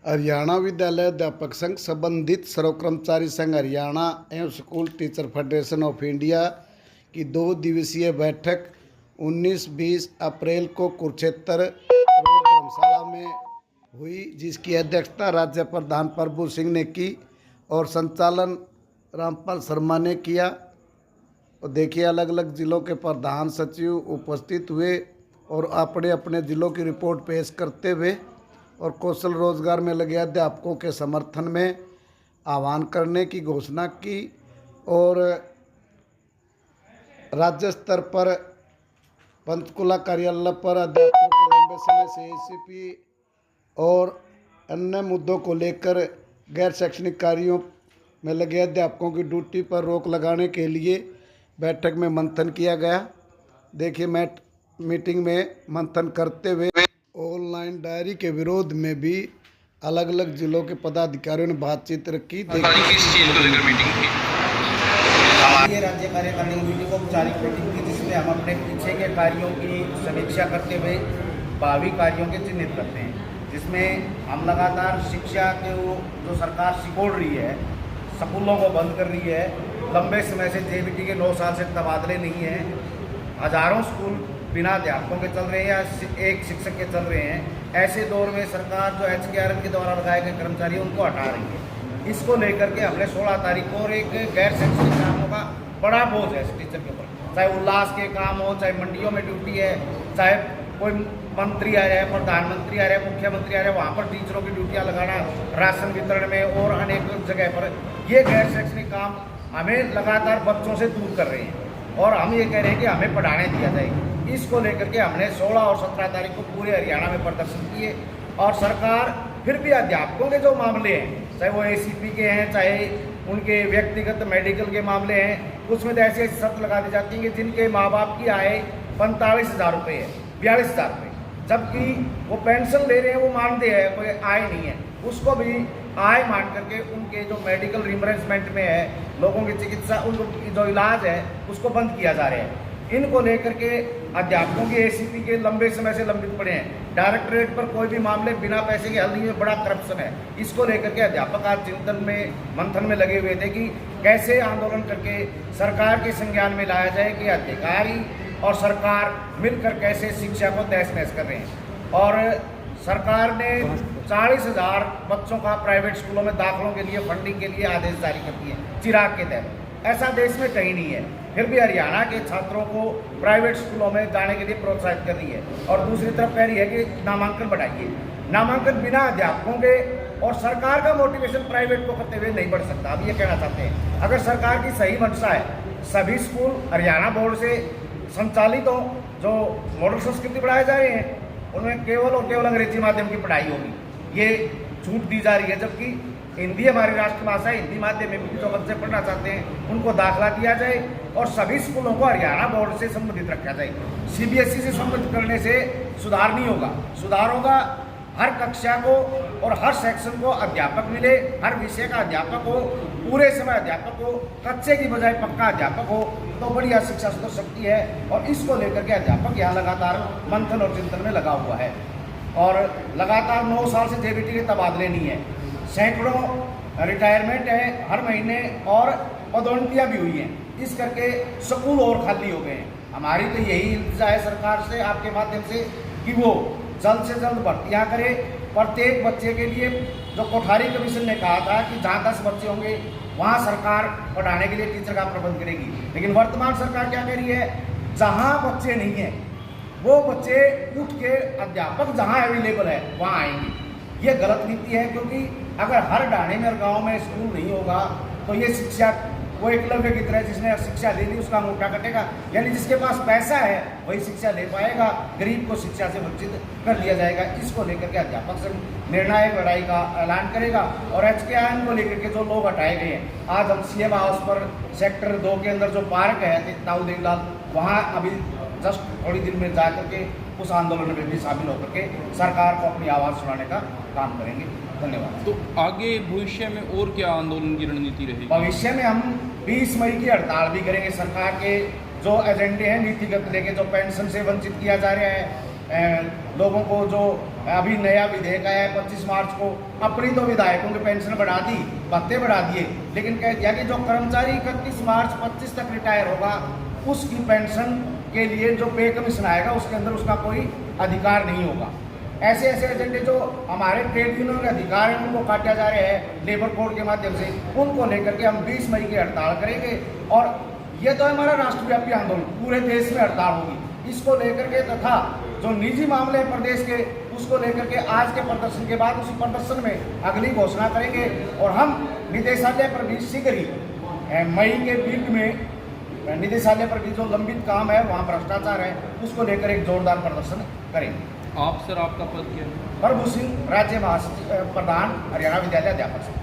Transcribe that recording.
हरियाणा विद्यालय अध्यापक संघ संबंधित सर्व कर्मचारी संघ हरियाणा एवं school teacher federation of India की 2 दिवसीय बैठक 19-20 अप्रैल को कुरुक्षेत्र रोड धर्मशाला में हुई, जिसकी अध्यक्षता राज्य प्रधान प्रभु सिंह ने की और संचालन रामपाल शर्मा ने किया। और देखिए, अलग अलग जिलों के प्रधान सचिव उपस्थित हुए और अपने अपने जिलों की रिपोर्ट पेश करते हुए और कौशल रोजगार में लगे अध्यापकों के समर्थन में आह्वान करने की घोषणा की। और राज्य स्तर पर पंचकुला कार्यालय पर अध्यापकों के लंबे समय से एसीपी और अन्य मुद्दों को लेकर गैर शैक्षणिक कार्यों में लगे अध्यापकों की ड्यूटी पर रोक लगाने के लिए बैठक में मंथन किया गया। देखिए, मीटिंग में मंथन करते हुए ऑनलाइन डायरी के विरोध में भी अलग अलग जिलों के पदाधिकारियों ने बातचीत रखी। ये राज्य कार्यकारिणी मीटिंग औपचारिक मीटिंग थी, जिसमें हम अपने पीछे के कार्यों की समीक्षा करते हुए भावी कार्यों के चिन्हित करते हैं, जिसमें हम लगातार शिक्षा के जो सरकार सिकोड़ रही है, स्कूलों को बंद कर रही है, लंबे समय से जेबीटी के 9 साल से तबादले नहीं हैं, हजारों स्कूल बिना अध्यापकों के चल रहे हैं या एक शिक्षक के चल रहे हैं। ऐसे दौर में सरकार जो HKRM के द्वारा लगाए गए कर्मचारी उनको हटा रही है। इसको लेकर के हमने 16 तारीख को और एक गैर शैक्षणिक कामों का बड़ा बोझ है टीचर के ऊपर, चाहे उल्लास के काम हो, चाहे मंडियों में ड्यूटी है, चाहे कोई मंत्री आ रहे हैं, प्रधानमंत्री आ रहे हैं, मुख्यमंत्री आ रहे हैं, वहाँ पर टीचरों की ड्यूटियाँ लगाना, राशन वितरण में और अनेक जगह पर ये गैर शैक्षणिक काम हमें लगातार बच्चों से दूर कर रहे हैं। और हम ये कह रहे हैं कि हमें पढ़ाने दिया जाएगा। इसको लेकर के हमने 16 और 17 तारीख को पूरे हरियाणा में प्रदर्शन किए। और सरकार फिर भी अध्यापकों के जो मामले हैं, चाहे वो ACP के हैं, चाहे उनके व्यक्तिगत मेडिकल के मामले हैं, उसमें तो ऐसी ऐसी शर्त लगा दी जाती है कि जिनके माँ बाप की आय 45,000 रुपये है, 42,000 रुपये, जबकि वो पेंशन ले रहे हैं, वो मानते हैं कोई आय नहीं है, उसको भी आय मान करके उनके जो मेडिकल रिम्बर्समेंट में है, लोगों की चिकित्सा, उनको जो इलाज है उसको बंद किया जा रहा है। इनको लेकर के अध्यापकों के ACP के लंबे समय से लंबित पड़े हैं। डायरेक्टरेट पर कोई भी मामले बिना पैसे के हल नहीं है, बड़ा करप्शन है। इसको लेकर के अध्यापक आज चिंतन में मंथन में लगे हुए थे कि कैसे आंदोलन करके सरकार के संज्ञान में लाया जाए कि अधिकारी और सरकार मिलकर कैसे शिक्षा को तहस नहस कर रहे हैं। और सरकार ने 40,000 बच्चों का प्राइवेट स्कूलों में दाखिलों के लिए फंडिंग के लिए आदेश जारी कर दिए चिराग के तहत। ऐसा देश में कहीं नहीं है। फिर भी हरियाणा के छात्रों को प्राइवेट स्कूलों में जाने के लिए प्रोत्साहित कर रही है और दूसरी तरफ कह रही है कि नामांकन बढ़ाइए। नामांकन बिना अध्यापकों के और सरकार का मोटिवेशन प्राइवेट को करते हुए नहीं बढ़ सकता। अब ये कहना चाहते हैं, अगर सरकार की सही मंशा है, सभी स्कूल हरियाणा बोर्ड से संचालित हो, जो मॉडल संस्कृति पढ़ाए जा रहे हैं उनमें केवल और केवल अंग्रेजी माध्यम की पढ़ाई होगी, ये छूट दी जा रही है। जबकि हिंदी हमारी राष्ट्रभाषा, हिंदी माध्यम में भी जो बच्चे पढ़ना चाहते हैं उनको दाखिला दिया जाए और सभी स्कूलों को हरियाणा बोर्ड से संबंधित रखा जाए। CBSE से संबंधित करने से सुधार नहीं होगा। सुधार होगा हर कक्षा को और हर सेक्शन को अध्यापक मिले, हर विषय का अध्यापक हो, पूरे समय अध्यापक हो, कच्चे की बजाय पक्का अध्यापक हो, तो बढ़िया शिक्षा सुधर सकती है। और इसको लेकर के अध्यापक यहाँ लगातार मंथन और चिंतन में लगा हुआ है। और लगातार 9 साल से JBT के तबादले नहीं है, सैकड़ों रिटायरमेंट है हर महीने और पदोन्नतियाँ भी हुई हैं। इस करके स्कूल और खाली हो गए हैं। हमारी तो यही इल्तिजा है सरकार से आपके माध्यम से कि वो जल्द से जल्द भर्तियाँ करे। प्रत्येक बच्चे के लिए जो कोठारी कमीशन ने कहा था कि जहाँ 10 बच्चे होंगे वहाँ सरकार पढ़ाने के लिए टीचर का प्रबंध करेगी, लेकिन वर्तमान सरकार क्या कह रही है, जहाँ बच्चे नहीं हैं वो बच्चे उठ के अध्यापक जहाँ अवेलेबल है वहाँ आएंगे। ये गलत नीति है, क्योंकि अगर हर ढाणे में और गाँव में स्कूल नहीं होगा तो ये शिक्षा वो एकलव्य की तरह जिसने शिक्षा ले ली उसका अंगूठा कटेगा। यानी जिसके पास पैसा है वही शिक्षा ले पाएगा, गरीब को शिक्षा से वंचित कर लिया जाएगा। इसको लेकर के अध्यापक संघ निर्णायक लड़ाई का ऐलान करेगा। और HKRM को लेकर के जो लोग हटाए गए हैं, आज हम CM हाउस पर सेक्टर 2 के अंदर जो पार्क है ताऊ देवलाल, वहाँ अभी जस्ट थोड़ी दिन में जा करके उस आंदोलन में भी शामिल होकर के सरकार को अपनी आवाज़ सुनाने का काम करेंगे। धन्यवाद। तो आगे भविष्य में और क्या आंदोलन की रणनीति रहेगी? भविष्य में हम 20 मई की हड़ताल भी करेंगे। सरकार के जो एजेंडे हैं नीतिगत लेके, जो पेंशन से वंचित किया जा रहा है, लोगों को जो अभी नया विधेयक आया है 25 मार्च को, अपनी तो विधायकों की पेंशन बढ़ा दी, भत्ते बढ़ा दिए, लेकिन कह दिया कि जो कर्मचारी 31 मार्च 25 तक रिटायर होगा उसकी पेंशन के लिए जो पे कमीशन आएगा उसके अंदर उसका कोई अधिकार नहीं होगा। ऐसे ऐसे एजेंडे जो हमारे ट्रेड यूनियन के अधिकार हैं उनको काटा जा रहे हैं लेबर कोड के माध्यम से, उनको लेकर के हम 20 मई की हड़ताल करेंगे। और ये तो हमारा राष्ट्रव्यापी आंदोलन, पूरे देश में हड़ताल होगी इसको लेकर के, तथा जो निजी मामले हैं प्रदेश के उसको लेकर के आज के प्रदर्शन के बाद उसी प्रदर्शन में अगली घोषणा करेंगे। और हम निदेशालय पर भी शीघ्र ही मई के वीक में निदेशालय पर भी जो लंबित काम है वहाँ भ्रष्टाचार है उसको लेकर एक जोरदार प्रदर्शन करेंगे। आप सर, आपका पद क्या है? प्रभु सिंह, राज्य महासचिव प्रधान, हरियाणा विद्यालय अध्यापक।